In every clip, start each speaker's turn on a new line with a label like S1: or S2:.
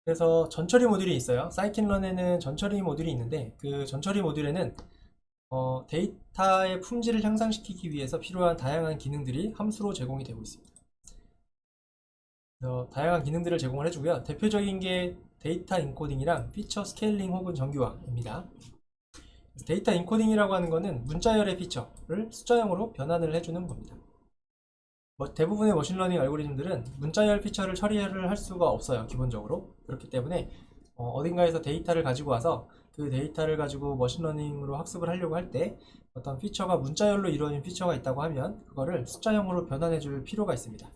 S1: 그래서 전처리 모듈이 있어요. 사이킨런에는 전처리 모듈이 있는데 그 전처리 모듈에는 데이터의 품질을 향상시키기 위해서 필요한 다양한 기능들이 함수로 제공이 되고 있습니다. 그래서 다양한 기능들을 제공을 해주고요. 대표적인 게 데이터 인코딩이랑 피처 스케일링 혹은 정규화입니다. 데이터 인코딩이라고 하는 거는 문자열의 피처를 숫자형으로 변환을 해주는 겁니다. 대부분의 머신러닝 알고리즘들은 문자열 피처를 처리를 할 수가 없어요, 기본적으로. 그렇기 때문에 어딘가에서 데이터를 가지고 와서 그 데이터를 가지고 머신러닝으로 학습을 하려고 할 때 어떤 피처가 문자열로 이루어진 피처가 있다고 하면 그거를 숫자형으로 변환해 줄 필요가 있습니다.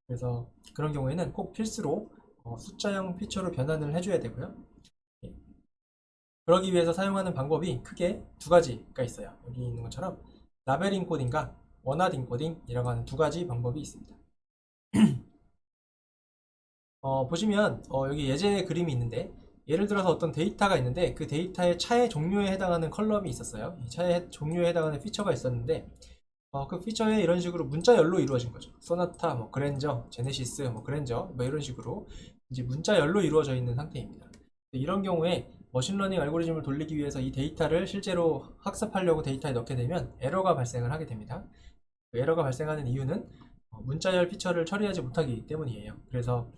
S1: 그래서 그런 경우에는 꼭 필수로 숫자형 피처로 변환을 해줘야 되고요. 예. 그러기 위해서 사용하는 방법이 크게 두 가지가 있어요. 여기 있는 것처럼 라벨 인코딩과 원하드 인코딩이라고 하는 두 가지 방법이 있습니다. 보시면 여기 예제 그림이 있는데 예를 들어서 어떤 데이터가 있는데 그 데이터의 차의 종류에 해당하는 컬럼이 있었어요. 이 차의 종류에 해당하는 피처가 있었는데 그 피처에 이런 식으로 문자열로 이루어진 거죠. 소나타, 뭐 그랜저, 제네시스, 뭐 그랜저, 뭐 이런 식으로 이제 문자열로 이루어져 있는 상태입니다. 이런 경우에 머신러닝 알고리즘을 돌리기 위해서 이 데이터를 실제로 학습하려고 데이터에 넣게 되면 에러가 발생을 하게 됩니다. 그 에러가 발생하는 이유는 문자열 피처를 처리하지 못하기 때문이에요. 그래서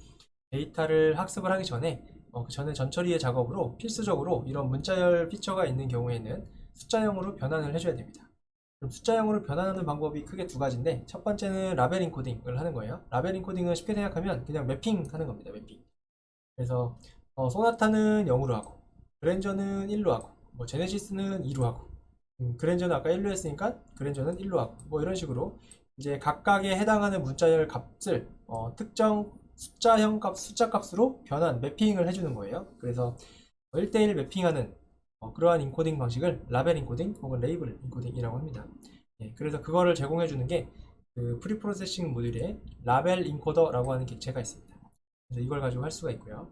S1: 데이터를 학습을 하기 전에 그 전에 전처리의 작업으로 필수적으로 이런 문자열 피처가 있는 경우에는 숫자형으로 변환을 해줘야 됩니다. 그럼 숫자형으로 변환하는 방법이 크게 두 가지인데 첫 번째는 라벨 인코딩을 하는 거예요. 라벨 인코딩은 쉽게 생각하면 그냥 매핑 하는 겁니다. 매핑. 그래서 소나타는 0으로 하고 그랜저는 1로 하고 뭐 제네시스는 2로 하고 그랜저는 아까 1로 했으니까 그랜저는 1로 하고 뭐 이런 식으로 이제 각각에 해당하는 문자열 값을 특정 숫자형 값, 숫자 값으로 변환, 매핑을 해주는 거예요. 그래서 1대1 매핑하는 그러한 인코딩 방식을 라벨 인코딩 혹은 레이블 인코딩이라고 합니다. 예, 그래서 그거를 제공해 주는 게 그 프리 프로세싱 모듈에 라벨 인코더라고 하는 객체가 있습니다. 그래서 이걸 가지고 할 수가 있고요.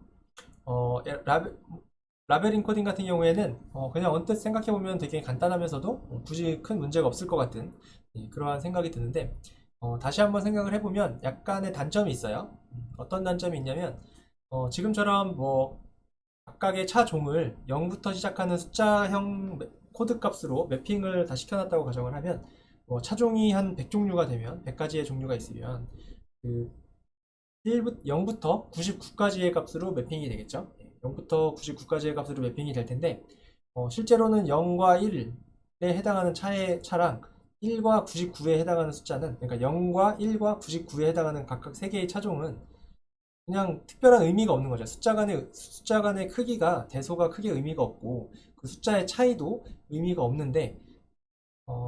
S1: 라벨 인코딩 같은 경우에는 그냥 언뜻 생각해보면 되게 간단하면서도 굳이 큰 문제가 없을 것 같은 그러한 생각이 드는데 다시 한번 생각을 해보면 약간의 단점이 있어요. 어떤 단점이 있냐면 지금처럼 뭐 각각의 차 종을 0부터 시작하는 숫자형 코드 값으로 매핑을 다 시켜놨다고 가정을 하면 뭐 차종이 한 100종류가 되면 100가지의 종류가 있으면 그 0부터 99까지의 값으로 매핑이 되겠죠. 0부터 99까지의 값으로 매핑이 될 텐데 실제로는 0과 1에 해당하는 차랑 1과 99에 해당하는 숫자는 그러니까 0과 1과 99에 해당하는 각각 3개의 차종은 그냥 특별한 의미가 없는 거죠. 숫자 간의 크기가 대소가 크게 의미가 없고 그 숫자의 차이도 의미가 없는데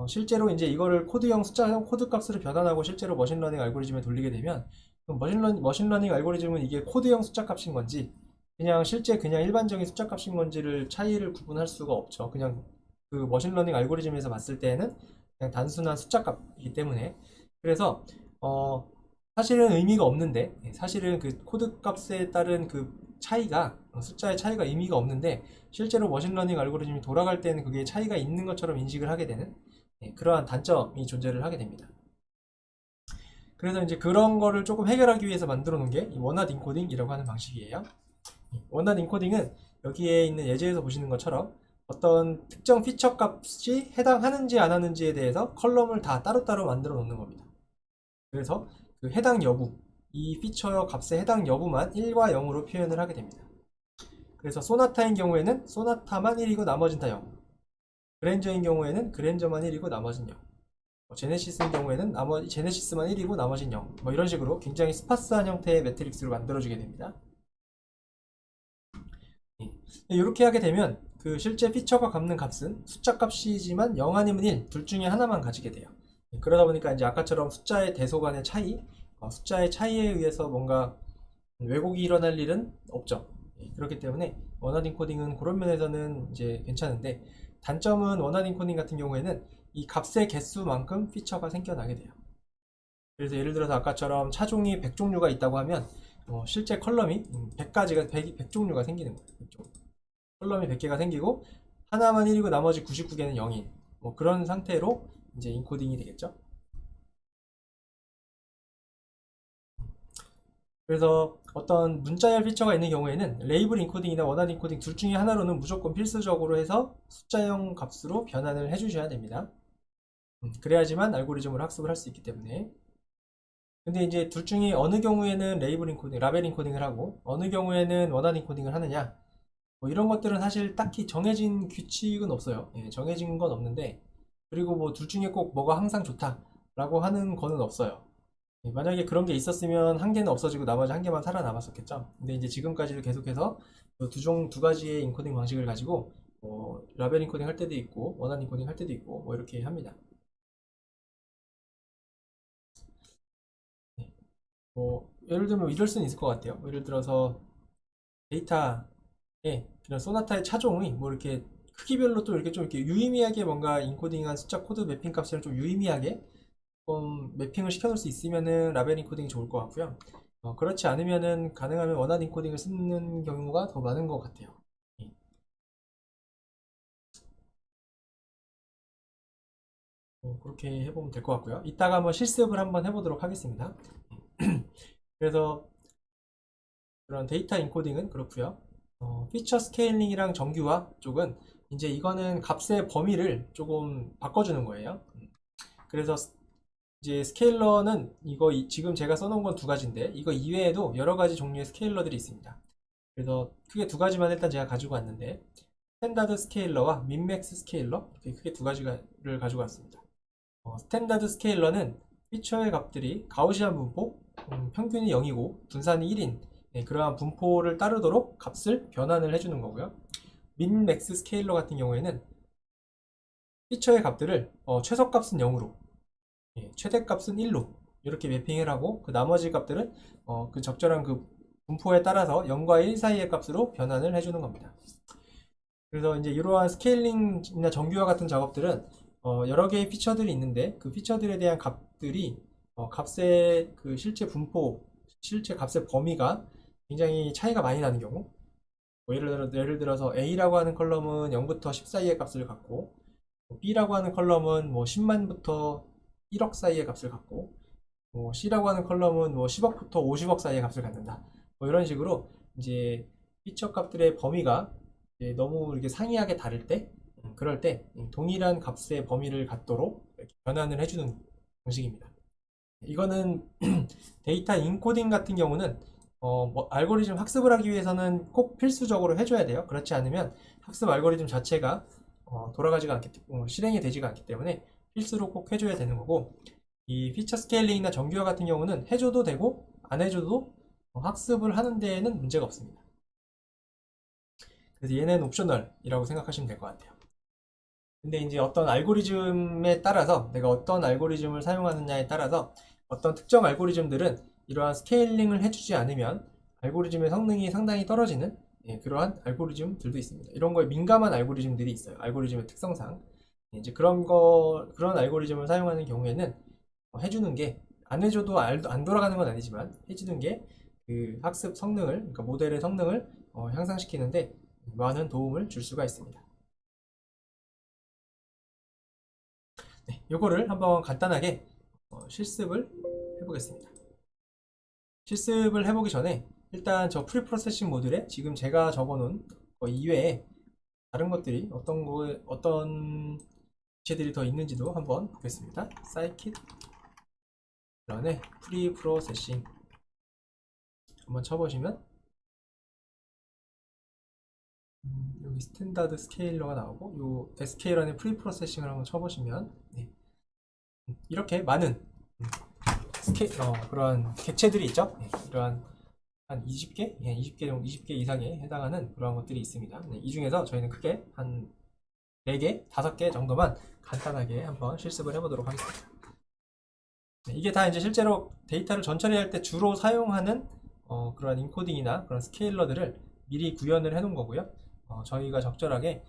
S1: 실제로 이제 이거를 코드형 숫자형 코드 값으로 변환하고 실제로 머신러닝 알고리즘에 돌리게 되면 그럼 머신러닝 알고리즘은 이게 코드형 숫자 값인 건지 그냥 실제 그냥 일반적인 숫자 값인 건지를 차이를 구분할 수가 없죠. 그냥 그 머신러닝 알고리즘에서 봤을 때는 그냥 단순한 숫자 값이기 때문에 그래서 사실은 의미가 없는데 사실은 그 코드 값에 따른 그 차이가 숫자의 차이가 의미가 없는데 실제로 머신러닝 알고리즘이 돌아갈 때는 그게 차이가 있는 것처럼 인식을 하게 되는 그러한 단점이 존재를 하게 됩니다. 그래서 이제 그런 거를 조금 해결하기 위해서 만들어 놓은 게 원하드 인코딩이라고 하는 방식이에요. 원하드 인코딩은 여기에 있는 예제에서 보시는 것처럼 어떤 특정 피처 값이 해당하는지 안 하는지에 대해서 컬럼을 다 따로따로 만들어 놓는 겁니다. 그래서 그 해당 여부, 이 피처 값의 해당 여부만 1과 0으로 표현을 하게 됩니다. 그래서 소나타인 경우에는 소나타만 1이고 나머진 다 0. 그랜저인 경우에는 그랜저만 1이고 나머진 0. 제네시스인 경우에는 나머지 제네시스만 1이고 나머진 0. 뭐 이런 식으로 굉장히 스파스한 형태의 매트릭스로 만들어주게 됩니다. 이렇게 하게 되면 그 실제 피처가 갚는 값은 숫자 값이지만 0 아니면 1, 둘 중에 하나만 가지게 돼요. 그러다 보니까 이제 아까처럼 숫자의 대소 간의 차이, 숫자의 차이에 의해서 뭔가 왜곡이 일어날 일은 없죠. 그렇기 때문에 원하드 코딩은 그런 면에서는 이제 괜찮은데 단점은 원하드 코딩 같은 경우에는 이 값의 개수만큼 피처가 생겨나게 돼요. 그래서 예를 들어서 아까처럼 차종이 100종류가 있다고 하면 실제 컬럼이 100가지가 100종류가 생기는 거예요. 100종. 컬럼이 100개가 생기고 하나만 1이고 나머지 99개는 0인 뭐 그런 상태로 이제 인코딩이 되겠죠. 그래서 어떤 문자열 피처가 있는 경우에는 레이블 인코딩이나 원하드 인코딩 둘 중에 하나로는 무조건 필수적으로 해서 숫자형 값으로 변환을 해주셔야 됩니다. 그래야지만 알고리즘을 학습을 할 수 있기 때문에. 근데 이제 둘 중에 어느 경우에는 레이블 인코딩, 라벨 인코딩을 하고 어느 경우에는 원하드 인코딩을 하느냐, 뭐 이런 것들은 사실 딱히 정해진 규칙은 없어요. 예, 정해진 건 없는데, 그리고 뭐 둘 중에 꼭 뭐가 항상 좋다라고 하는 거는 없어요. 예, 만약에 그런 게 있었으면 한 개는 없어지고 나머지 한 개만 살아남았었겠죠. 근데 이제 지금까지도 계속해서 두 가지의 인코딩 방식을 가지고 라벨 인코딩 할 때도 있고 원하는 인코딩 할 때도 있고 뭐 이렇게 합니다. 네. 뭐 예를 들면 이럴 수는 있을 것 같아요. 예를 들어서 데이터에 그냥 소나타의 차종이 뭐 이렇게 크기별로 또 이렇게 좀 이렇게 유의미하게 뭔가 인코딩한 숫자 코드 매핑 값을 좀 유의미하게 좀 매핑을 시켜놓을 수 있으면은 라벨 인코딩이 좋을 것 같고요. 그렇지 않으면은 가능하면 원하는 인코딩을 쓰는 경우가 더 많은 것 같아요. 예. 그렇게 해보면 될 것 같고요. 이따가 한번 실습을 한번 해보도록 하겠습니다. 그래서 그런 데이터 인코딩은 그렇고요. 피처 스케일링이랑 정규화 쪽은 이제 이거는 값의 범위를 조금 바꿔주는 거예요. 그래서 이제 스케일러는 지금 제가 써놓은 건 두 가지인데 이거 이외에도 여러 가지 종류의 스케일러들이 있습니다. 그래서 크게 두 가지만 일단 제가 가지고 왔는데 스탠다드 스케일러와 민맥스 스케일러 이렇게 크게 두 가지를 가지고 왔습니다. 스탠다드 스케일러는 피처의 값들이 가우시안 분포, 평균이 0이고 분산이 1인 그러한 분포를 따르도록 값을 변환을 해주는 거고요. 민맥스 스케일러 같은 경우에는 피처의 값들을 최소값은 0으로 최대값은 1로 이렇게 매핑을 하고 그 나머지 값들은 그 적절한 그 분포에 따라서 0과 1 사이의 값으로 변환을 해주는 겁니다. 그래서 이제 이러한 스케일링이나 정규화 같은 작업들은 여러 개의 피처들이 있는데 그 피처들에 대한 값들이 값의 그 실제 분포, 실제 값의 범위가 굉장히 차이가 많이 나는 경우 뭐 예를 들어서 A라고 하는 컬럼은 0부터 10 사이의 값을 갖고 B라고 하는 컬럼은 뭐 10만부터 1억 사이의 값을 갖고 C라고 하는 컬럼은 뭐 10억부터 50억 사이의 값을 갖는다. 뭐 이런 식으로 이제 피처 값들의 범위가 너무 이렇게 상이하게 다를 때 그럴 때 동일한 값의 범위를 갖도록 이렇게 변환을 해주는 방식입니다. 이거는 데이터 인코딩 같은 경우는 뭐 알고리즘 학습을 하기 위해서는 꼭 필수적으로 해줘야 돼요. 그렇지 않으면 학습 알고리즘 자체가 돌아가지가 않기 실행이 되지가 않기 때문에 필수로 꼭 해줘야 되는 거고 이 피처 스케일링이나 정규화 같은 경우는 해줘도 되고 안 해줘도 학습을 하는 데에는 문제가 없습니다. 그래서 얘는 옵셔널이라고 생각하시면 될 것 같아요. 근데 이제 어떤 알고리즘에 따라서 내가 어떤 알고리즘을 사용하느냐에 따라서 어떤 특정 알고리즘들은 이러한 스케일링을 해주지 않으면 알고리즘의 성능이 상당히 떨어지는 그러한 알고리즘들도 있습니다. 이런 거에 민감한 알고리즘들이 있어요. 알고리즘의 특성상. 이제 그런 알고리즘을 사용하는 경우에는 해주는 게 안 해줘도 안 돌아가는 건 아니지만 해주는 게 그 학습 성능을, 그러니까 모델의 성능을 향상시키는데 많은 도움을 줄 수가 있습니다. 네, 요거를 한번 간단하게 실습을 해보겠습니다. 실습을 해보기 전에 일단 저 프리프로세싱 모듈에 지금 제가 적어놓은 거 이외에 다른 것들이 어떤 주체들이 더 있는지도 한번 보겠습니다. scikit 런에 프리프로세싱 한번 쳐보시면 여기 스탠다드 스케일러가 나오고 요 skran의 프리프로세싱을 한번 쳐보시면 네, 이렇게 많은 그런 객체들이 있죠. 네, 이러한 한 20개? 예, 20개 정도, 20개 이상에 해당하는 그런 것들이 있습니다. 네, 이 중에서 저희는 크게 한 4개, 5개 정도만 간단하게 한번 실습을 해보도록 하겠습니다. 네, 이게 다 이제 실제로 데이터를 전처리할 때 주로 사용하는 그런 인코딩이나 그런 스케일러들을 미리 구현을 해 놓은 거고요. 저희가 적절하게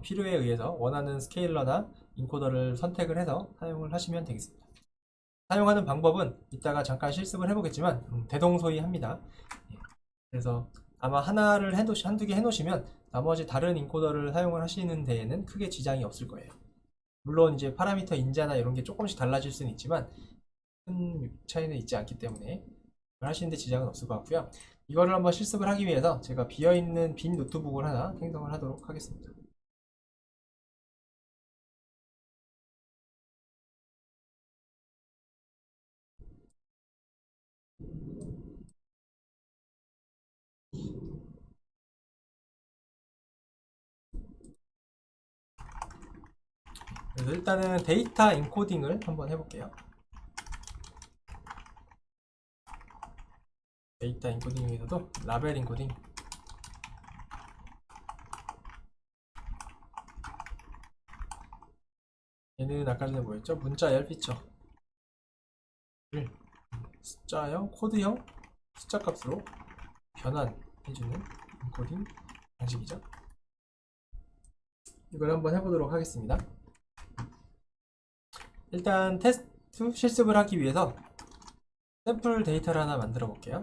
S1: 필요에 의해서 원하는 스케일러나 인코더를 선택을 해서 사용을 하시면 되겠습니다. 사용하는 방법은 이따가 잠깐 실습을 해보겠지만 대동소이합니다. 예, 그래서 아마 하나를 한두 개 해놓으시면 나머지 다른 인코더를 사용을 하시는 데에는 크게 지장이 없을 거예요. 물론 이제 파라미터 인자나 이런 게 조금씩 달라질 수는 있지만 큰 차이는 있지 않기 때문에 하시는데 지장은 없을 것 같고요. 이거를 한번 실습을 하기 위해서 제가 비어있는 빈 노트북을 하나 생성을 하도록 하겠습니다. 그래서 일단은 데이터 인코딩을 한번 해볼게요. 데이터 인코딩 중에서도 라벨 인코딩, 얘는 아까 전에 뭐였죠? 문자열 피처를 숫자형, 코드형 숫자 값으로 변환해주는 인코딩 방식이죠. 이걸 한번 해보도록 하겠습니다. 일단 테스트 실습을 하기 위해서 샘플 데이터를 하나 만들어 볼게요.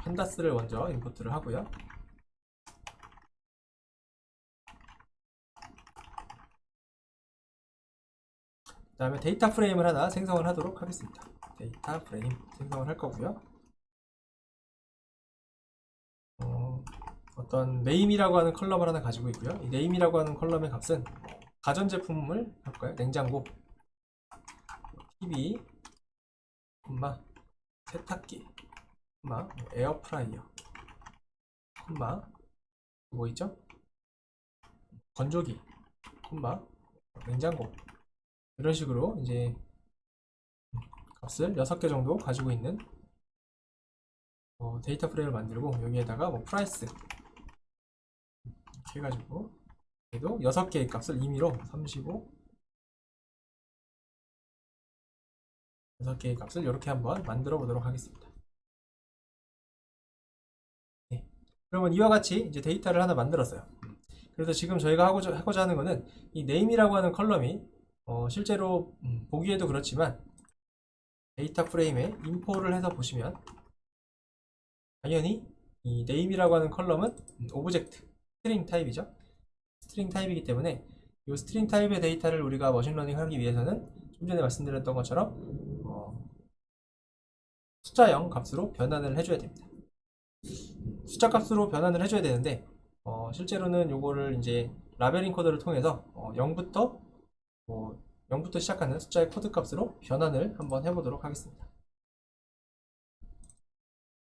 S1: 판다스를 먼저 임포트를 하고요. 그 다음에 데이터 프레임을 하나 생성을 하도록 하겠습니다. 데이터 프레임 생성을 할 거고요. 어떤 네임이라고 하는 컬럼을 하나 가지고 있고요. 이 네임이라고 하는 컬럼의 값은 가전제품을 할까요? 냉장고, TV, 세탁기, 에어프라이어, 뭐 있죠? 건조기, 냉장고, 이런 식으로 이제 값을 6개 정도 가지고 있는 데이터 프레임을 만들고, 여기에다가 프라이스 이렇게 해가지고 얘도 6개의 값을 임의로 35, 6개의 값을 이렇게 한번 만들어 보도록 하겠습니다. 네. 그러면 이와 같이 이제 데이터를 하나 만들었어요. 그래서 지금 저희가 하고자 하는 거는 이 name이라고 하는 컬럼이 실제로 보기에도 그렇지만 데이터 프레임에 인포를 해서 보시면 당연히 이 name이라고 하는 컬럼은 오브젝트, 스트링 타입이죠. 스트링 타입이기 때문에 이 스트링 타입의 데이터를 우리가 머신러닝 하기 위해서는 좀 전에 말씀드렸던 것처럼 숫자형 값으로 변환을 해줘야 됩니다. 숫자 값으로 변환을 해줘야 되는데 실제로는 요거를 이제 라벨 인코더를 통해서 0부터 시작하는 숫자의 코드 값으로 변환을 한번 해보도록 하겠습니다.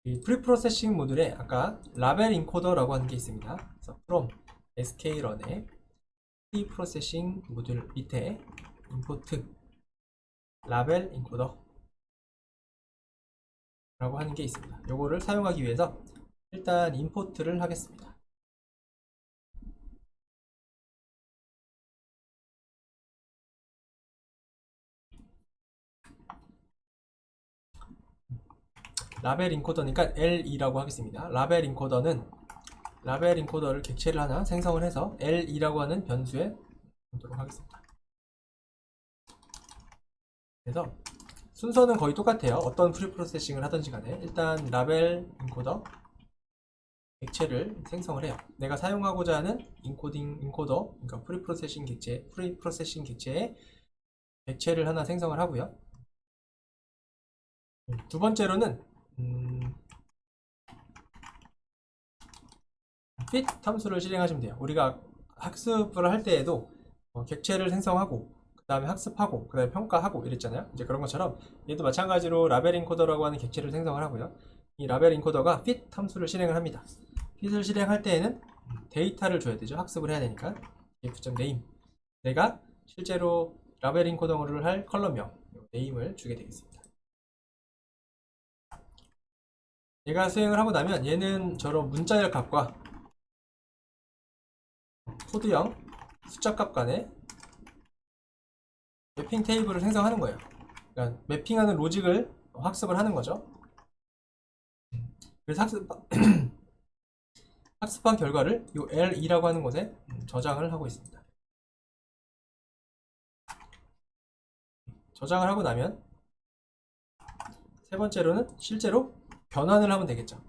S1: 이 프리프로세싱 모듈에 아까 라벨 인코더라고 하는 게 있습니다. 그래서 from skrun에 프리프로세싱 모듈 밑에 import 라벨 인코더 라고 하는 게 있습니다. 요거를 사용하기 위해서 일단 임포트를 하겠습니다. 라벨 인코더니까 L2라고 하겠습니다. 라벨 인코더를 객체를 하나 생성을 해서 L2라고 하는 변수에 넣도록 하겠습니다. 그래서 순서는 거의 똑같아요. 어떤 프리프로세싱을 하든지 간에 일단 라벨 인코더 객체를 생성을 해요. 내가 사용하고자 하는 인코더, 그러니까 프리프로세싱 객체의 객체를 하나 생성을 하고요. 두 번째로는 fit 함수를 실행하시면 돼요. 우리가 학습을 할 때에도 객체를 생성하고 그 다음에 학습하고 그 다음에 평가하고 이랬잖아요. 이제 그런 것처럼 얘도 마찬가지로 라벨 인코더라고 하는 객체를 생성을 하고요. 이 라벨 인코더가 fit 함수를 실행을 합니다. fit을 실행할 때에는 데이터를 줘야 되죠. 학습을 해야 되니까 df.name 내가 실제로 라벨 인코더를 할 컬럼명 name을 주게 되겠습니다. 얘가 수행을 하고 나면 얘는 저런 문자열 값과 코드형 숫자값 간의 매핑 테이블을 생성하는 거예요. 그러니까 매핑하는 로직을 학습을 하는 거죠. 그래서 학습한 결과를 이 L2라고 하는 곳에 저장을 하고 있습니다. 저장을 하고 나면 세 번째로는 실제로 변환을 하면 되겠죠.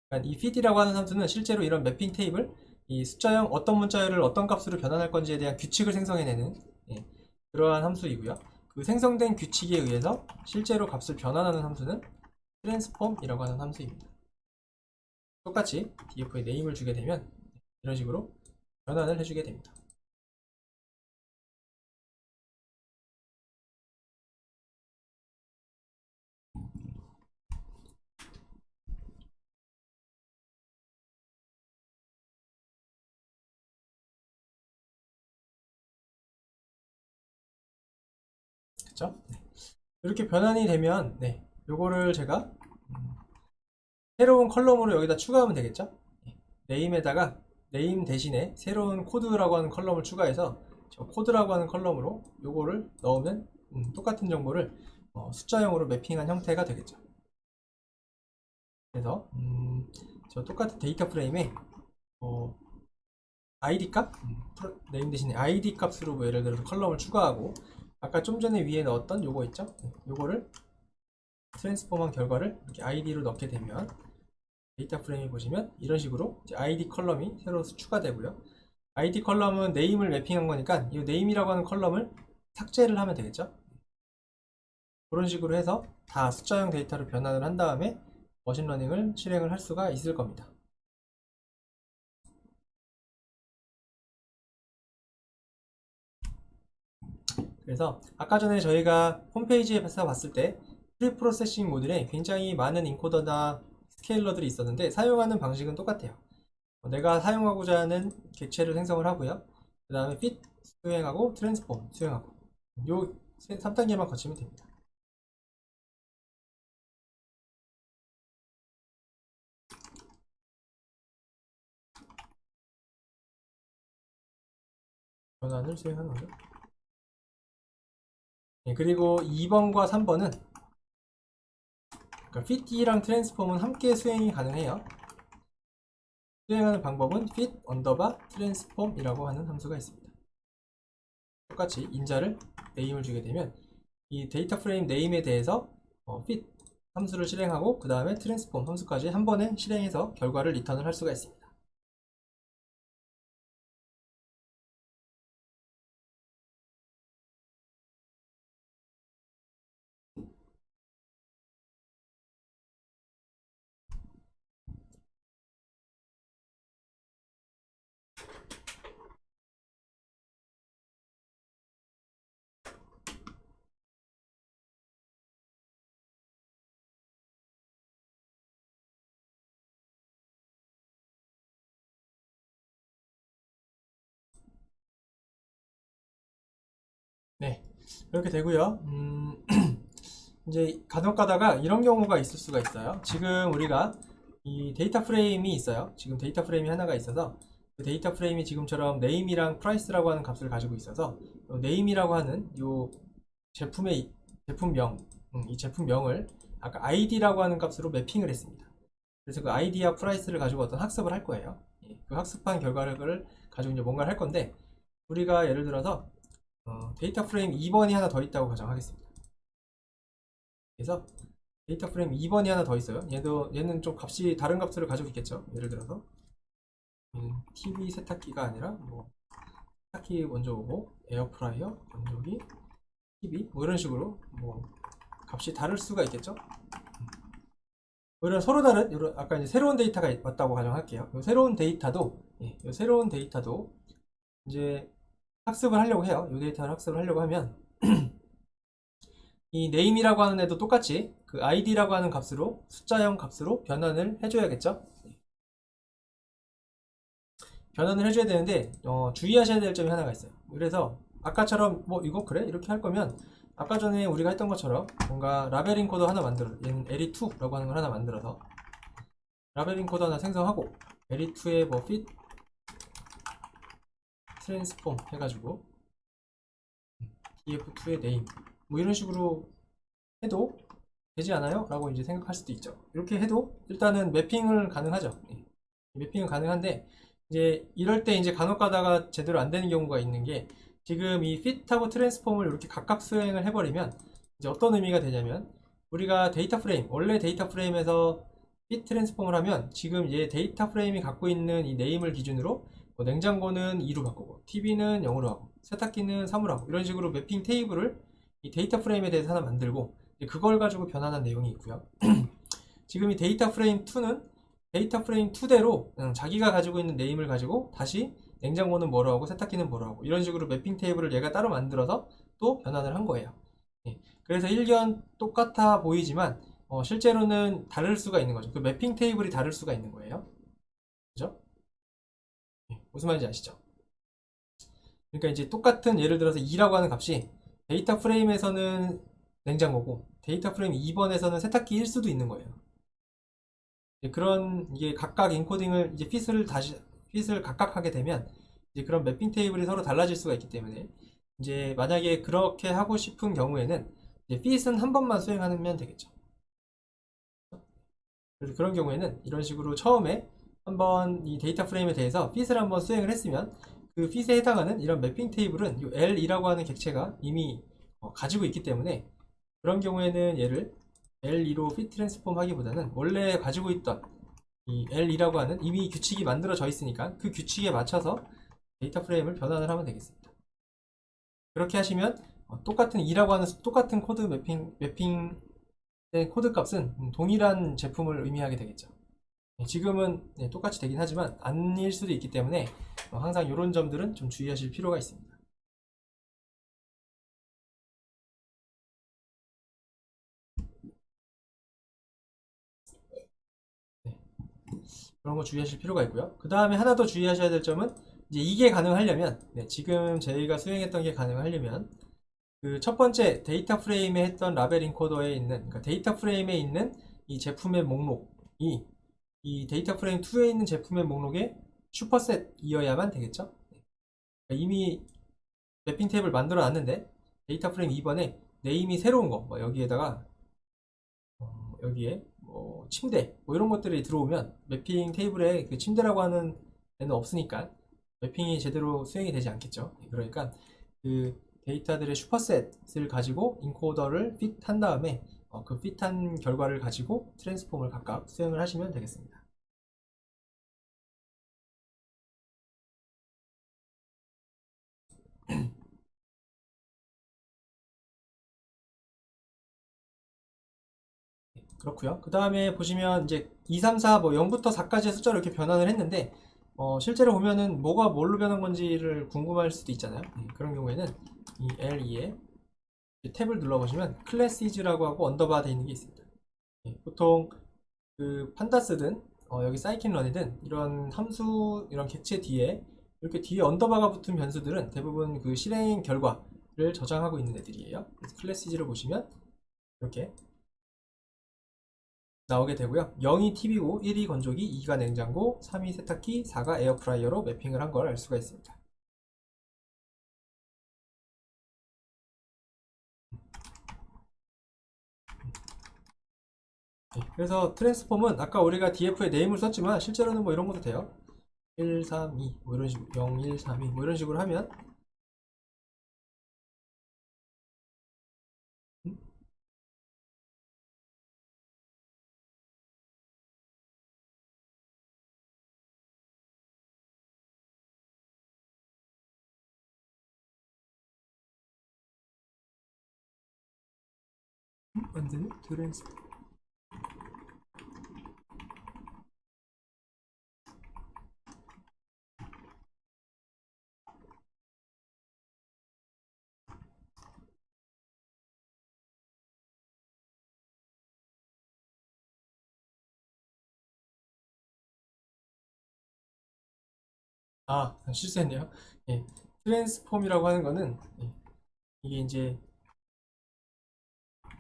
S1: 그러니까 이 fit이라고 하는 함수는 실제로 이런 매핑 테이블, 이 숫자형 어떤 문자열을 어떤 값으로 변환할 건지에 대한 규칙을 생성해내는 그러한 함수이고요. 그 생성된 규칙에 의해서 실제로 값을 변환하는 함수는 트랜스폼이라고 하는 함수입니다. 똑같이 df에 네임을 주게 되면 이런 식으로 변환을 해주게 됩니다. 그쵸? 네. 이렇게 변환이 되면 요거를 제가 새로운 컬럼으로 여기다 추가하면 되겠죠? 네임에다가 네임 대신에 새로운 코드라고 하는 컬럼을 추가해서 저 코드라고 하는 컬럼으로 요거를 넣으면 똑같은 정보를 숫자형으로 매핑한 형태가 되겠죠. 그래서 저 똑같은 데이터 프레임에 id 값 네임 대신에 id 값으로 뭐 예를 들어서 컬럼을 추가하고 아까 좀 전에 위에 넣었던 요거 있죠? 요거를 트랜스폼한 결과를 이렇게 id로 넣게 되면 데이터 프레임이 보시면 이런 식으로 이제 id 컬럼이 새로 추가되고요. id 컬럼은 네임을 매핑한 거니까 이 네임이라고 하는 컬럼을 삭제를 하면 되겠죠. 그런 식으로 해서 다 숫자형 데이터로 변환을 한 다음에 머신러닝을 실행을 할 수가 있을 겁니다. 그래서 아까 전에 저희가 홈페이지에서 봤을 때 프리프로세싱 모듈에 굉장히 많은 인코더나 스케일러들이 있었는데 사용하는 방식은 똑같아요. 내가 사용하고자 하는 객체를 생성을 하고요. 그 다음에 fit 수행하고 트랜스폼 수행하고 요 3단계만 거치면 됩니다. 변환을 수행하는 거죠. 그리고 2번과 3번은 그러니까 fit랑 트랜스폼은 함께 수행이 가능해요. 수행하는 방법은 fit 언더바 트랜스폼이라고 하는 함수가 있습니다. 똑같이 인자를 네임을 주게 되면 이 데이터 프레임 네임에 대해서 fit 함수를 실행하고 그 다음에 트랜스폼 함수까지 한 번에 실행해서 결과를 리턴을 할 수가 있습니다. 네, 이렇게 되고요. 이제 간혹 가다가 이런 경우가 있을 수가 있어요. 지금 우리가 이 데이터 프레임이 있어요. 지금 데이터 프레임이 하나가 있어서 그 데이터 프레임이 지금처럼 네임이랑 프라이스라고 하는 값을 가지고 있어서 네임이라고 하는 이 제품의 제품명, 이 제품명을 아까 id라고 하는 값으로 매핑을 했습니다. 그래서 그 id와 프라이스를 가지고 어떤 학습을 할 거예요. 그 학습한 결과를 가지고 이제 뭔가를 할 건데 우리가 예를 들어서 데이터 프레임 2번이 하나 더 있다고 가정하겠습니다. 그래서 데이터 프레임 2번이 하나 더 있어요. 얘는 좀 값이 다른 값들을 가지고 있겠죠. 예를 들어서 TV 세탁기가 아니라 뭐 세탁기 먼저 오고 에어프라이어, 건조기, TV 뭐 이런 식으로 뭐 값이 다를 수가 있겠죠. 이런 서로 다른 아까 이제 새로운 데이터가 왔다고 가정할게요. 요 새로운 데이터도 이제 학습을 하려고 해요. 이 데이터를 학습을 하려고 하면 이 name이라고 하는 애도 똑같이 그 id라고 하는 값으로 숫자형 값으로 변환을 해줘야겠죠. 변환을 해줘야 되는데 주의하셔야 될 점이 하나가 있어요. 그래서 아까처럼 뭐 이거 그래? 이렇게 할 거면 아까 전에 우리가 했던 것처럼 뭔가 라벨 인코더 하나 만들어 얘는 LE2라고 하는 걸 하나 만들어서 라벨 인코더 하나 생성하고 LE2에 뭐 fit 트랜스폼 해가지고 df2의 name 뭐 이런 식으로 해도 되지 않아요? 라고 이제 생각할 수도 있죠. 이렇게 해도 일단은 매핑을 가능하죠. 매핑은 가능한데 이제 이럴 때 이제 간혹 가다가 제대로 안 되는 경우가 있는 게 지금 이 fit하고 트랜스폼을 이렇게 각각 수행을 해버리면 이제 어떤 의미가 되냐면 우리가 데이터 프레임 원래 데이터 프레임에서 fit 트랜스폼을 하면 지금 얘 데이터 프레임이 갖고 있는 이 네임을 기준으로 뭐 냉장고는 2로 바꾸고 TV는 0으로 하고 세탁기는 3으로 하고 이런 식으로 매핑 테이블을 이 데이터 프레임에 대해서 하나 만들고 그걸 가지고 변환한 내용이 있고요. 지금 이 데이터 프레임 2는 데이터 프레임 2대로 자기가 가지고 있는 네임을 가지고 다시 냉장고는 뭐로 하고 세탁기는 뭐로 하고 이런 식으로 매핑 테이블을 얘가 따로 만들어서 또 변환을 한 거예요. 그래서 일견 똑같아 보이지만 실제로는 다를 수가 있는 거죠. 그 매핑 테이블이 다를 수가 있는 거예요. 그죠? 무슨 말인지 아시죠? 그러니까 이제 똑같은 예를 들어서 2라고 하는 값이 데이터 프레임에서는 냉장고고 데이터 프레임 2번에서는 세탁기일 수도 있는 거예요. 그런 이게 각각 인코딩을 이제 핏을 각각 하게 되면 이제 그런 매핑 테이블이 서로 달라질 수가 있기 때문에 이제 만약에 그렇게 하고 싶은 경우에는 이제 핏은 한 번만 수행하면 되겠죠. 그래서 그런 경우에는 이런 식으로 처음에 한번 이 데이터 프레임에 대해서 핏을 한번 수행을 했으면 그 핏에 해당하는 이런 매핑 테이블은 이 L2라고 하는 객체가 이미 가지고 있기 때문에 그런 경우에는 얘를 L2로 핏 트랜스폼 하기보다는 원래 가지고 있던 이 L2라고 하는 이미 규칙이 만들어져 있으니까 그 규칙에 맞춰서 데이터 프레임을 변환을 하면 되겠습니다. 그렇게 하시면 똑같은 2라고 하는 똑같은 코드 매핑 코드 값은 동일한 제품을 의미하게 되겠죠. 지금은 똑같이 되긴 하지만 아닐 수도 있기 때문에 항상 이런 점들은 좀 주의하실 필요가 있습니다. 네. 그런 거 주의하실 필요가 있고요. 그 다음에 하나 더 주의하셔야 될 점은 이제 이게 가능하려면 지금 저희가 수행했던 게 가능하려면 그 첫 번째 데이터 프레임에 했던 라벨 인코더에 있는 그러니까 데이터 프레임에 있는 이 제품의 목록이 이 데이터 프레임 2에 있는 제품의 목록에 슈퍼셋이어야만 되겠죠. 그러니까 이미 매핑 테이블 만들어 놨는데 데이터 프레임 2번에 네임이 새로운 거 여기에다가 여기에 침대 이런 것들이 들어오면 매핑 테이블에 그 침대라고 하는 애는 없으니까 매핑이 제대로 수행이 되지 않겠죠. 그러니까 그 데이터들의 슈퍼셋을 가지고 인코더를 핏한 다음에 그 핏한 결과를 가지고 트랜스폼을 각각 수행을 하시면 되겠습니다. 그렇고요. 그 다음에 보시면 이제 2, 3, 4, 뭐 0부터 4까지의 숫자로 이렇게 변환을 했는데 실제로 보면은 뭐가 뭘로 변한 건지를 궁금할 수도 있잖아요. 그런 경우에는 이 L2에 탭을 눌러보시면 클래시즈라고 하고 언더바 되어 있는 게 있습니다. 보통 그 판다스든 여기 사이킨런이든 이런 함수 이런 객체 뒤에 이렇게 뒤에 언더바가 붙은 변수들은 대부분 그 실행 결과를 저장하고 있는 애들이에요. 그래서 클래시즈를 보시면 이렇게 나오게 되고요. 0이 TV고 1이 건조기, 2가 냉장고, 3이 세탁기, 4가 에어프라이어로 매핑을 한 걸 알 수가 있습니다. 그래서 트랜스폼은 아까 우리가 DF에 네임을 썼지만 실제로는 뭐 이런 것도 돼요. 1, 3, 2, 뭐 이런 식으로 0, 1, 3, 2, 뭐 이런 식으로 하면 완전히 트랜스폼. 실수했네요. 예, 트랜스폼이라고 하는 거는 이게 이제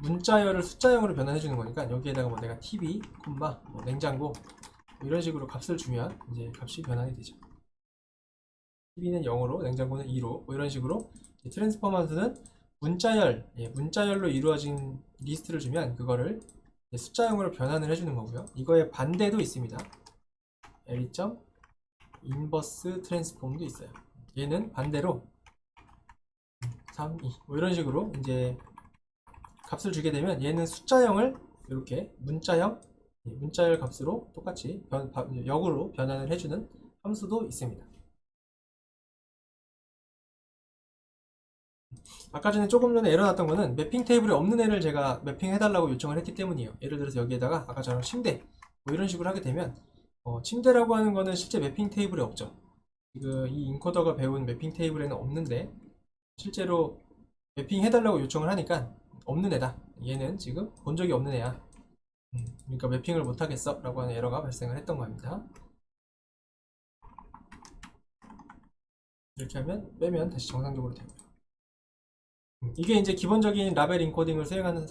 S1: 문자열을 숫자형으로 변환해 주는 거니까 여기에다가 뭐 내가 TV, 콤마, 뭐 냉장고 뭐 이런 식으로 값을 주면 이제 값이 변환이 되죠. TV는 0으로, 냉장고는 2로 뭐 이런 식으로 트랜스폼 함수는 문자열로 이루어진 리스트를 주면 그거를 숫자형으로 변환을 해주는 거고요. 이거의 반대도 있습니다. L. 인버스 트랜스폼도 있어요. 얘는 반대로 3, 2, 뭐 이런 식으로 이제 값을 주게 되면 얘는 숫자형을 이렇게 문자열 값으로 똑같이 역으로 변환을 해주는 함수도 있습니다. 아까 전에 조금 전에 에러 났던 거는 매핑 테이블에 없는 애를 제가 매핑해달라고 요청을 했기 때문이에요. 예를 들어서 여기에다가 아까처럼 침대 뭐 이런 식으로 하게 되면 침대라고 하는 거는 실제 매핑 테이블에 없죠. 지금 이 인코더가 배운 매핑 테이블에는 없는데 실제로 매핑해달라고 요청을 하니까 없는 애다. 얘는 지금 본 적이 없는 애야. 그러니까 매핑을 못하겠어 라고 하는 에러가 발생을 했던 겁니다. 이렇게 하면 빼면 다시 정상적으로 되고요. 이게 이제 기본적인 라벨 인코딩을 사용하는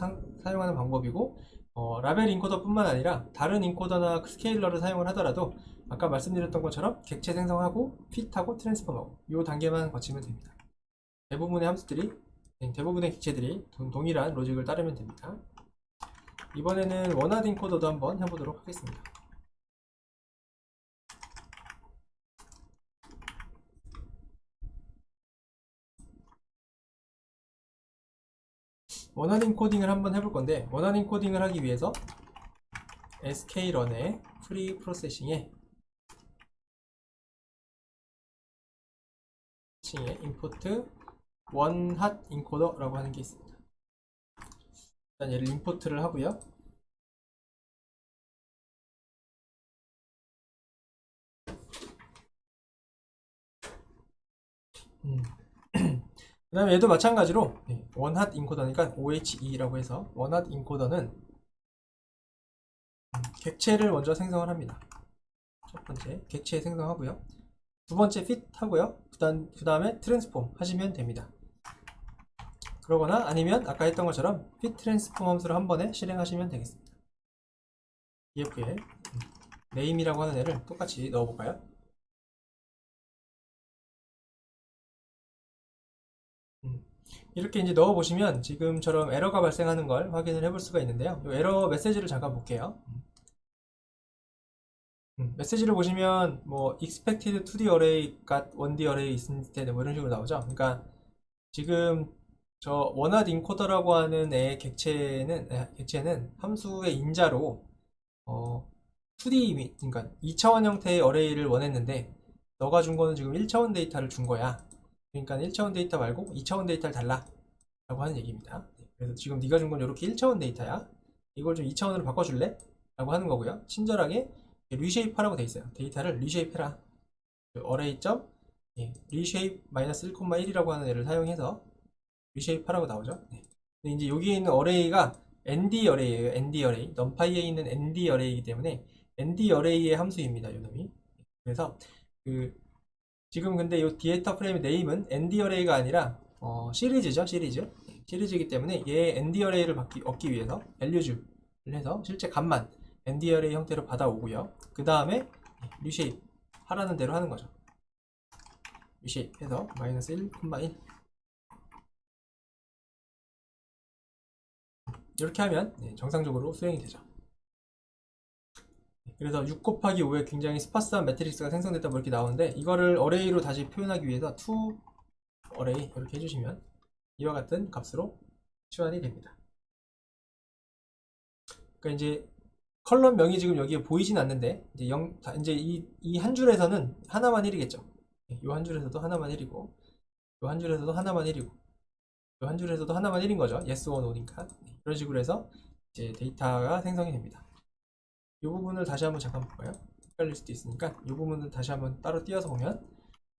S1: 방법이고, 라벨 인코더 뿐만 아니라 다른 인코더나 스케일러를 사용을 하더라도 아까 말씀드렸던 것처럼 객체 생성하고 핏하고 트랜스폼하고 이 단계만 거치면 됩니다. 대부분의 함수들이, 대부분의 객체들이 동일한 로직을 따르면 됩니다. 이번에는 원하드 인코더도 한번 해보도록 하겠습니다. 원하드 인코딩을 한번 해볼 건데, 원하드 인코딩을 하기 위해서 skrun의 프리 프로세싱에 임포트 원핫 인코더라고 하는 게 있습니다. 일단 얘를 임포트를 하고요. 그 다음에 얘도 마찬가지로 원핫 인코더니까 OHE라고 해서 원핫 인코더는 객체를 먼저 생성을 합니다. 첫 번째 객체 생성하고요. 두 번째 fit 하고요. 그 다음에 트랜스폼 하시면 됩니다. 그러거나 아니면 아까 했던 것처럼 fit 트랜스폼 함수를 한 번에 실행하시면 되겠습니다. EF에 name이라고 하는 애를 똑같이 넣어볼까요? 이렇게 이제 넣어보시면 지금처럼 에러가 발생하는 걸 확인을 해볼 수가 있는데요. 이 에러 메시지를 잠깐 볼게요. 메시지를 보시면 뭐 expected 2D array got 1D array instead 뭐 이런 식으로 나오죠. 그러니까 지금 저 원하드 인코더라고 하는 애의 객체는 함수의 인자로 2D 그러니까 2차원 형태의 어레이를 원했는데 너가 준 거는 지금 1차원 데이터를 준 거야. 그러니까 1차원 데이터 말고 2차원 데이터를 달라 라고 하는 얘기입니다. 그래서 지금 네가 준 건 이렇게 1차원 데이터야. 이걸 좀 2차원으로 바꿔줄래? 라고 하는 거고요. 친절하게 리쉐이프 하라고 돼 있어요. 데이터를 리쉐이프 해라. array reshape -1,1이라고 하는 애를 사용해서 리쉐이프 하라고 나오죠. 근데 이제 여기에 있는 array가 nd array예요. nd array. numpy에 있는 nd array이기 때문에 nd array의 함수입니다. 요놈이. 그래서 지금 근데 이 데이터 프레임의 네임은 nd array가 아니라 시리즈죠. 시리즈이기 때문에 얘 nd array를 얻기 위해서 value를 해서 실제 값만 nd array 형태로 받아오고요. 그 다음에 reshape 하라는 대로 하는 거죠. reshape 해서 -1,1 이렇게 하면 정상적으로 수행이 되죠. 그래서 6 곱하기 5에 굉장히 스파스한 매트릭스가 생성됐다 뭐 이렇게 나오는데 이거를 어레이로 다시 표현하기 위해서 to array 이렇게 해주시면 이와 같은 값으로 치환이 됩니다. 그러니까 이제 컬럼명이 지금 여기에 보이진 않는데 이제 이 한 줄에서는 하나만 1이겠죠. 이 한 줄에서도 하나만 1이고 이 한 줄에서도 하나만 1이고 이 한 줄에서도 하나만 1인 거죠. yes or no니까. 이런 식으로 해서 이제 데이터가 생성이 됩니다. 이 부분을 다시 한번 잠깐 볼까요? 헷갈릴 수도 있으니까 이 부분을 다시 한번 따로 띄어서 보면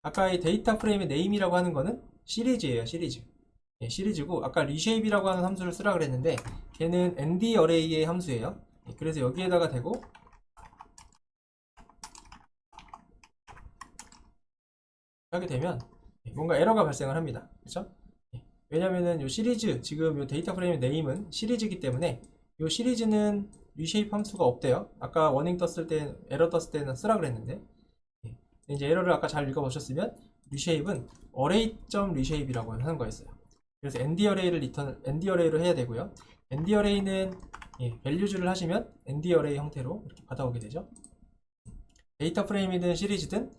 S1: 아까 이 데이터 프레임의 네임이라고 하는 거는 시리즈예요. 시리즈고 아까 reshape이라고 하는 함수를 쓰라 그랬는데 걔는 nd array의 함수예요. 그래서 여기에다가 대고 하게 되면 뭔가 에러가 발생을 합니다. 그렇죠? 왜냐면은 요 시리즈 지금 요 데이터 프레임의 네임은 시리즈이기 때문에 요 시리즈는 reshape 함수가 없대요. 아까 워닝 떴을 때 에러 떴을 때는 쓰라 그랬는데 이제 에러를 아까 잘 읽어보셨으면 reshape은 array.reshape이라고 하는 거였어요. 그래서 end array로 해야 되고요. end array는 value를 하시면 end array 형태로 이렇게 받아오게 되죠. 데이터 프레임이든 시리즈든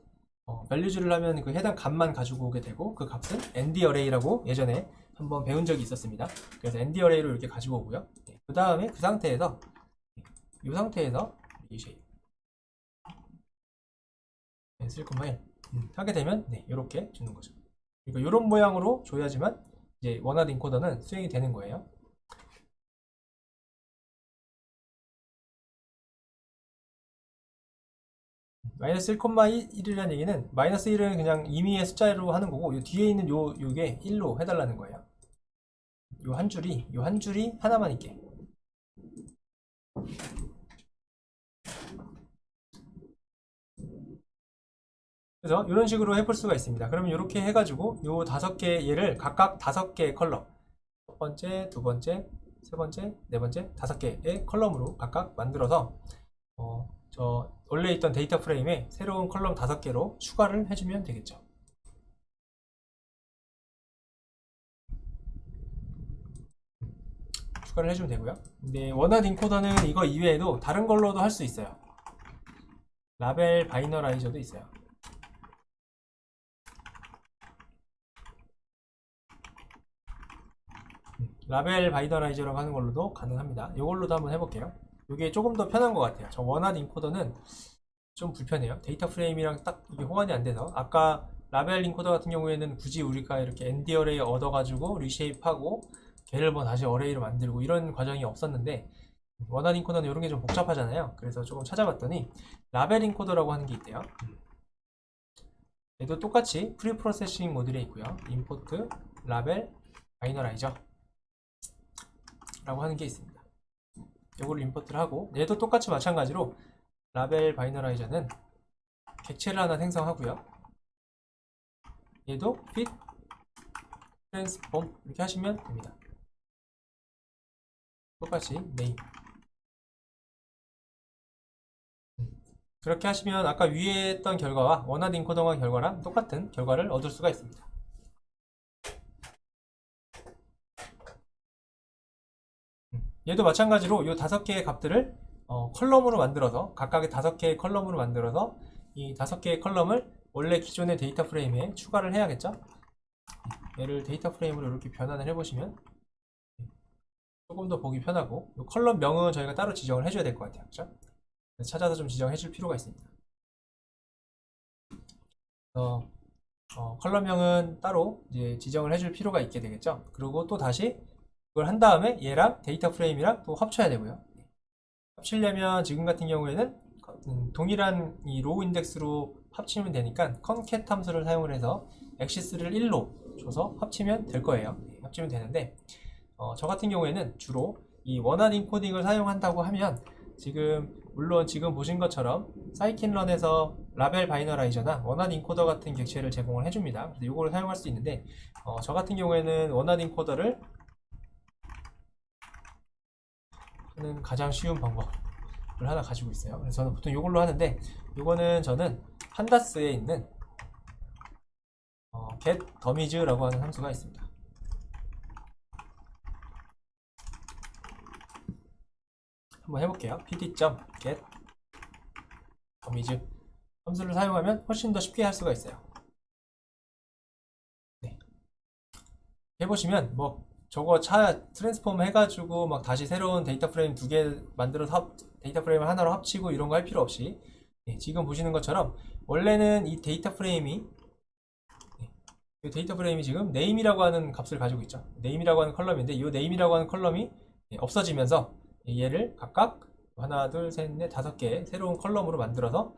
S1: value를 하면 그 해당 값만 가지고 오게 되고 그 값은 end array라고 예전에 한번 배운 적이 있었습니다. 그래서 end array로 이렇게 가지고 오고요. 그 다음에 이 상태에서 reshape 1,1 하게 되면 이렇게 주는 거죠. 그러니까 이런 모양으로 줘야지만 이제 원하드 인코더는 수행이 되는 거예요. 마이너스 1,1이라는 얘기는 마이너스 1은 그냥 임의의 숫자로 하는 거고 요 뒤에 있는 요게 1로 해달라는 거예요. 요 한 줄이 하나만 있게. 그래서 이런 식으로 해볼 수가 있습니다. 그러면 이렇게 해가지고 요 5개 얘를 각각 5개의 컬럼, 첫 번째, 두 번째, 세 번째, 네 번째, 5개의 컬럼으로 각각 만들어서 저 원래 있던 데이터 프레임에 새로운 컬럼 5개로 추가를 해주면 되겠죠. 추가를 해주면 되고요. 근데 원하드 인코더는 이거 이외에도 다른 걸로도 할 수 있어요. 라벨 바이너라이저도 있어요. 라벨 바이너라이저라고 하는 걸로도 가능합니다. 이걸로도 한번 해볼게요. 이게 조금 더 편한 것 같아요. 저 원하드 인코더는 좀 불편해요. 데이터 프레임이랑 딱 이게 호환이 안 돼서 아까 라벨 인코더 같은 경우에는 굳이 우리가 이렇게 ND 어레이 얻어가지고 리쉐입하고 걔를 뭐 다시 어레이로 만들고 이런 과정이 없었는데 원하드 인코더는 이런 게 좀 복잡하잖아요. 그래서 조금 찾아봤더니 라벨 인코더라고 하는 게 있대요. 얘도 똑같이 프리 프로세싱 모듈에 있고요. 임포트 라벨 바이너라이저 라고 하는 게 있습니다. 이거를 임포트를 하고 얘도 똑같이 마찬가지로 라벨 바이너라이저는 객체를 하나 생성하고요. 얘도 fit transform 이렇게 하시면 됩니다. 똑같이 name 그렇게 하시면 아까 위에 했던 결과와 원하드 인코더한 결과랑 똑같은 결과를 얻을 수가 있습니다. 얘도 마찬가지로 이 5개의 값들을 컬럼으로 만들어서 각각의 5개의 컬럼으로 만들어서 이 5개의 컬럼을 원래 기존의 데이터 프레임에 추가를 해야겠죠. 얘를 데이터 프레임으로 이렇게 변환을 해보시면 조금 더 보기 편하고 이 컬럼 명은 저희가 따로 지정을 해줘야 될 것 같아요. 그렇죠? 찾아서 좀 지정해 줄 필요가 있습니다. 컬럼명은 따로 이제 지정을 해줄 필요가 있게 되겠죠. 그리고 또 다시 그걸 한 다음에 얘랑 데이터 프레임이랑 또 합쳐야 되고요. 합치려면 지금 같은 경우에는 동일한 이 로우 인덱스로 합치면 되니까 concat 함수를 사용을 해서 액시스를 1로 줘서 합치면 될 거예요. 합치면 되는데 저 같은 경우에는 주로 이 원하드 인코딩을 사용한다고 하면 물론 지금 보신 것처럼 사이킨런에서 라벨 바이너라이저나 원하드 인코더 같은 객체를 제공을 해줍니다. 그래서 이거를 사용할 수 있는데 저 같은 경우에는 원하드 인코더를 하는 가장 쉬운 방법을 하나 가지고 있어요. 그래서 저는 보통 이걸로 하는데 이거는 저는 판다스에 있는 get dummies라고 하는 함수가 있습니다. 한번 해볼게요. pd.get dummies 함수를 사용하면 훨씬 더 쉽게 할 수가 있어요. 네. 해보시면 뭐 저거 트랜스폼 해가지고 막 다시 새로운 데이터 프레임 2개 만들어서 데이터 프레임을 하나로 합치고 이런 거 할 필요 없이 지금 보시는 것처럼 원래는 이 데이터 프레임이 지금 name이라고 하는 값을 가지고 있죠. name이라고 하는 컬럼인데 이 name이라고 하는 컬럼이 없어지면서 얘를 각각 하나, 둘, 셋, 넷, 5개 새로운 컬럼으로 만들어서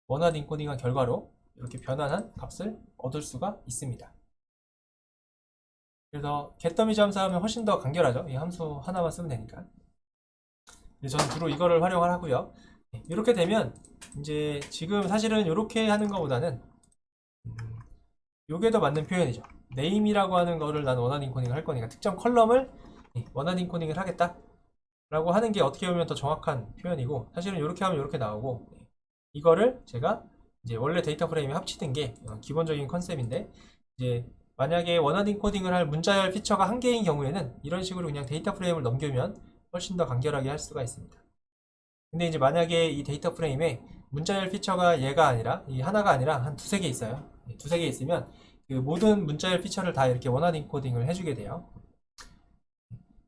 S1: 원하드 인코딩한 결과로 이렇게 변환한 값을 얻을 수가 있습니다. 그래서 getDummies 함수 하면 훨씬 더 간결하죠. 이 함수 하나만 쓰면 되니까. 저는 주로 이거를 활용을 하고요. 이렇게 되면 이제 지금 사실은 이렇게 하는 것보다는 이게 더 맞는 표현이죠. name이라고 하는 거를 난 원하드 인코딩을 할 거니까 특정 컬럼을 원하드 인코딩을 하겠다 라고 하는 게 어떻게 보면 더 정확한 표현이고 사실은 이렇게 하면 이렇게 나오고 이거를 제가 이제 원래 데이터 프레임에 합치는 게 기본적인 컨셉인데 이제 만약에 원하드 인코딩을 할 문자열 피처가 한 개인 경우에는 이런 식으로 그냥 데이터 프레임을 넘기면 훨씬 더 간결하게 할 수가 있습니다. 근데 이제 만약에 이 데이터 프레임에 문자열 피처가 얘가 아니라 이 하나가 아니라 한 2~3개 있어요. 2~3개 있으면 그 모든 문자열 피처를 다 이렇게 원하드 인코딩을 해주게 돼요.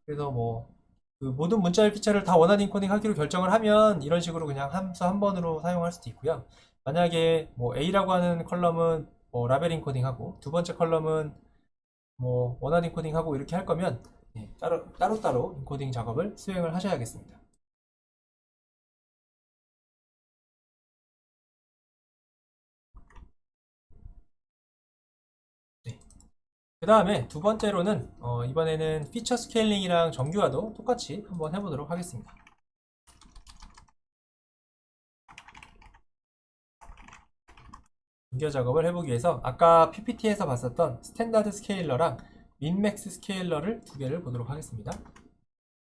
S1: 그래서 뭐 그 모든 문자열 피처를 다 원하드 인코딩 하기로 결정을 하면 이런 식으로 그냥 함수 한 번으로 사용할 수도 있고요. 만약에 뭐 A라고 하는 컬럼은 뭐 라벨 인코딩 하고 두 번째 컬럼은 뭐 원하는 인코딩 하고 이렇게 할 거면 따로따로 인코딩 작업을 수행을 하셔야겠습니다. 네. 그 다음에 두 번째로는 이번에는 피처 스케일링이랑 정규화도 똑같이 한번 해보도록 하겠습니다. 정규화 작업을 해보기 위해서 아까 PPT에서 봤었던 스탠다드 스케일러랑 민맥스 스케일러를 두 개를 보도록 하겠습니다.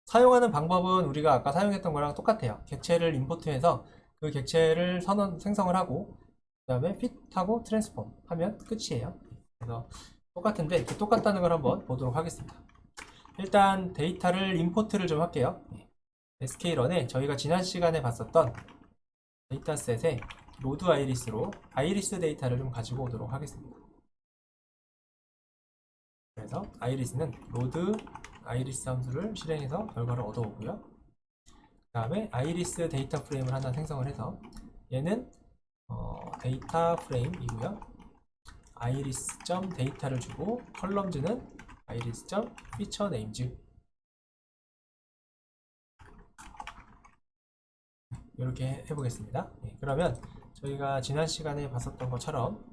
S1: 사용하는 방법은 우리가 아까 사용했던 거랑 똑같아요. 객체를 임포트해서 그 객체를 생성을 하고 그 다음에 fit하고 트랜스폼 하면 끝이에요. 그래서 똑같은데 그 똑같다는 걸 한번 보도록 하겠습니다. 일단 데이터를 임포트를 좀 할게요. skrun에 저희가 지난 시간에 봤었던 데이터셋에 로드 아이리스로 아이리스 데이터를 좀 가지고 오도록 하겠습니다. 그래서 아이리스는 로드 아이리스 함수를 실행해서 결과를 얻어오고요. 그 다음에 아이리스 데이터 프레임을 하나 생성을 해서 얘는 데이터 프레임이고요. iris.data를 주고 컬럼즈는 iris.featurenames 이렇게 해보겠습니다. 그러면 저희가 지난 시간에 봤었던 것처럼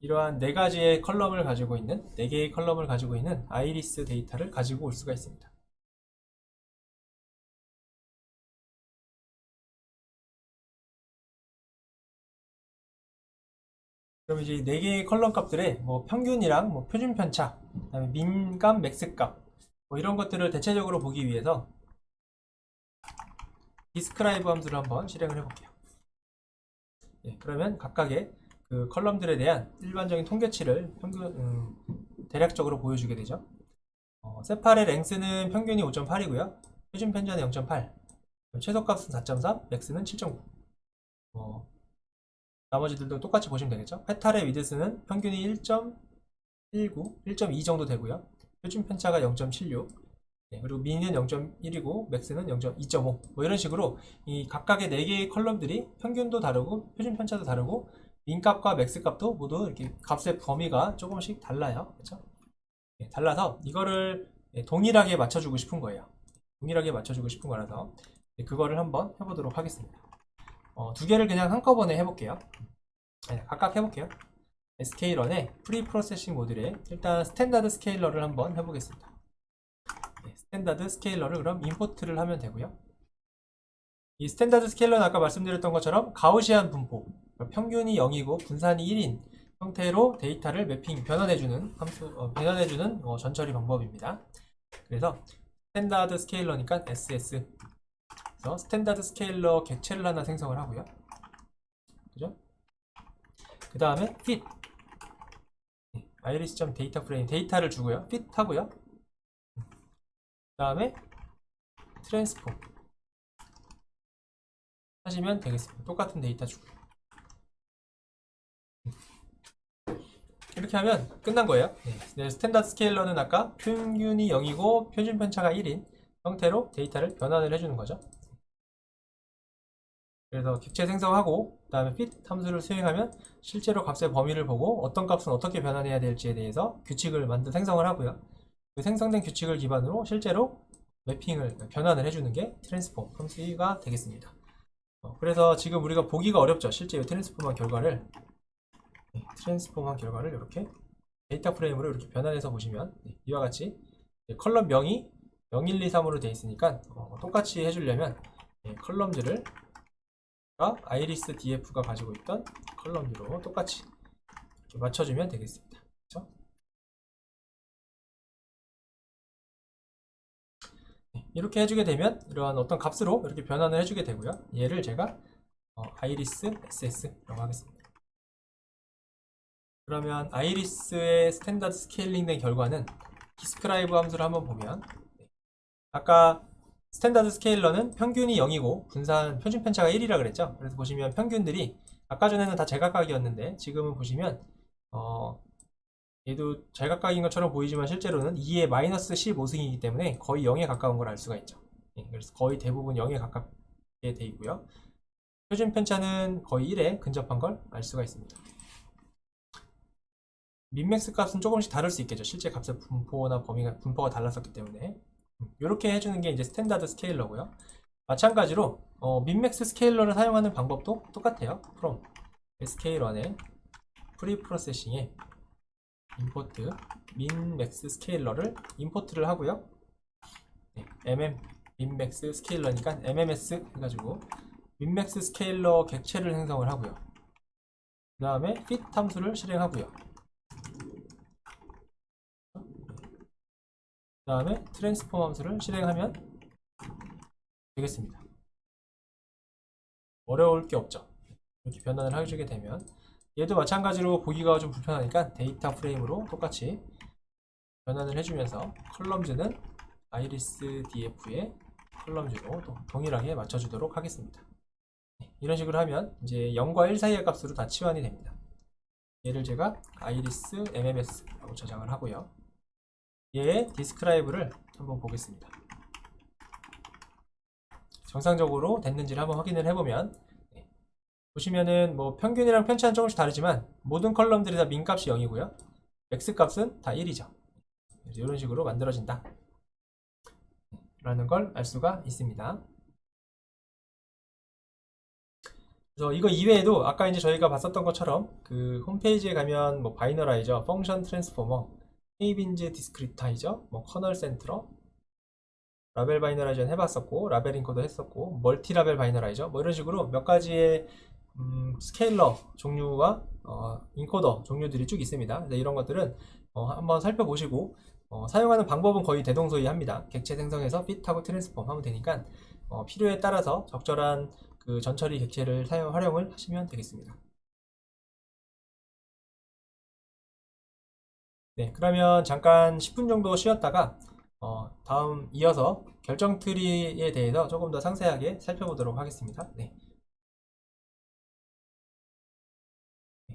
S1: 이러한 네 가지의 컬럼을 가지고 있는 네 개의 컬럼을 가지고 있는 아이리스 데이터를 가지고 올 수가 있습니다. 그럼 이제 네 개의 컬럼 값들의 뭐 평균이랑 뭐 표준 편차, 그다음에 민값, 맥스값 뭐 이런 것들을 대체적으로 보기 위해서 디스크라이브 함수를 한번 실행을 해볼게요. 그러면 각각의 그 컬럼들에 대한 일반적인 통계치를 대략적으로 보여주게 되죠. 세팔의 랭스는 평균이 5.8이고요. 표준 편차는 0.8, 최소값은 4.3, 맥스는 7.9. 나머지들도 똑같이 보시면 되겠죠. 페탈의 위드스는 평균이 1.19, 1.2 정도 되고요. 표준 편차가 0.76, 그리고 민은 0.1이고 맥스는 0.2.5 뭐 이런 식으로 이 각각의 4개의 컬럼들이 평균도 다르고 표준 편차도 다르고 민값과 맥스값도 모두 이렇게 값의 범위가 조금씩 달라요. 그렇죠? 달라서 이거를 동일하게 맞춰주고 싶은 거예요. 동일하게 맞춰주고 싶은 거라서 그거를 한번 해보도록 하겠습니다. 두 개를 그냥 한꺼번에 해볼게요. 각각 해볼게요. SK런의 프리 프로세싱 모듈에 일단 스탠다드 스케일러를 한번 해보겠습니다. 스탠다드 스케일러를 그럼 임포트를 하면 되고요. 이 스탠다드 스케일러는 아까 말씀드렸던 것처럼 가우시안 분포, 평균이 0이고 분산이 1인 형태로 데이터를 매핑 변환해주는 변환해주는 전처리 방법입니다. 그래서 스탠다드 스케일러니까 SS. 그래서 스탠다드 스케일러 객체를 하나 생성을 하고요. 그죠? 그 다음에 fit iris.data 프레임 데이터를 주고요. fit 하고요. 그 다음에 트랜스폼 하시면 되겠습니다. 똑같은 데이터 주고요. 이렇게 하면 끝난 거예요. 스탠다드 스케일러는 아까 평균이 0이고 표준 편차가 1인 형태로 데이터를 변환을 해주는 거죠. 그래서 객체 생성하고 그 다음에 fit 함수를 수행하면 실제로 값의 범위를 보고 어떤 값은 어떻게 변환해야 될지에 대해서 규칙을 생성을 하고요. 그 생성된 규칙을 기반으로 실제로 매핑을 변환을 해주는 게 트랜스폼 함수가 되겠습니다. 그래서 지금 우리가 보기가 어렵죠. 실제 트랜스폼한 결과를 이렇게 데이터 프레임으로 이렇게 변환해서 보시면 이와 같이 컬럼명이 0, 1, 2, 3으로 되어 있으니까 똑같이 해주려면 컬럼들을 아이리스 df가 가지고 있던 컬럼으로 똑같이 이렇게 맞춰주면 되겠습니다. 그렇죠? 이렇게 해주게 되면 이러한 어떤 값으로 이렇게 변환을 해주게 되고요. 얘를 제가 iris ss라고 하겠습니다. 그러면 아이리스의 스탠다드 스케일링 된 결과는 디스크라이브 함수를 한번 보면 아까 스탠다드 스케일러는 평균이 0이고 표준 편차가 1이라 그랬죠. 그래서 보시면 평균들이 아까 전에는 다 제각각이었는데 지금은 보시면 얘도 제각각인 것처럼 보이지만 실제로는 2의 마이너스 15승이기 때문에 거의 0에 가까운 걸 알 수가 있죠. 그래서 거의 대부분 0에 가깝게 돼 있고요. 표준 편차는 거의 1에 근접한 걸 알 수가 있습니다. 민맥스 값은 조금씩 다를 수 있겠죠. 실제 값의 분포나 분포가 달랐었기 때문에. 이렇게 해주는 게 이제 스탠다드 스케일러고요. 마찬가지로 민맥스 스케일러를 사용하는 방법도 똑같아요. from SK1에 프리 프로세싱에 임포트 민맥스 스케일러를 임포트를 하고요. 네, 민맥스 스케일러니까 MMS 해가지고 민맥스 스케일러 객체를 생성을 하고요. 그 다음에 fit 함수를 실행하고요. 그 다음에 트랜스폼 함수를 실행하면 되겠습니다. 어려울 게 없죠. 이렇게 변환을 해주게 되면 얘도 마찬가지로 보기가 좀 불편하니까 데이터 프레임으로 똑같이 변환을 해주면서 컬럼즈는 아이리스 df의 컬럼즈로 또 동일하게 맞춰주도록 하겠습니다. 이런 식으로 하면 이제 0과 1 사이의 값으로 다 치환이 됩니다. 얘를 제가 iris mms라고 저장을 하고요. 얘의 describe를 한번 보겠습니다. 정상적으로 됐는지를 한번 확인을 해보면 보시면은 뭐 평균이랑 편차는 조금씩 다르지만 모든 컬럼들이 다 민 값이 0이고요. x 값은 다 1이죠. 이런 식으로 만들어진다 라는 걸 알 수가 있습니다. 그래서 이거 이외에도 아까 이제 저희가 봤었던 것처럼 그 홈페이지에 가면 뭐 바이너라이저, 펑션 트랜스포머, K-빈즈 디스크리타이저, 뭐 커널 센트러, 라벨 바이너라이저는 해봤었고 라벨 인코더 했었고 멀티 라벨 바이너라이저 뭐 이런 식으로 몇 가지의 스케일러 종류와 인코더 종류들이 쭉 있습니다. 이런 것들은 한번 살펴보시고 사용하는 방법은 거의 대동소이합니다. 객체 생성해서 핏하고 트랜스폼 하면 되니까 필요에 따라서 적절한 그 전처리 객체를 활용을 하시면 되겠습니다. 네, 그러면 잠깐 10분 정도 쉬었다가 다음 이어서 결정 트리에 대해서 조금 더 상세하게 살펴보도록 하겠습니다. 네.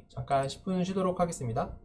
S1: 잠깐 10분 쉬도록 하겠습니다.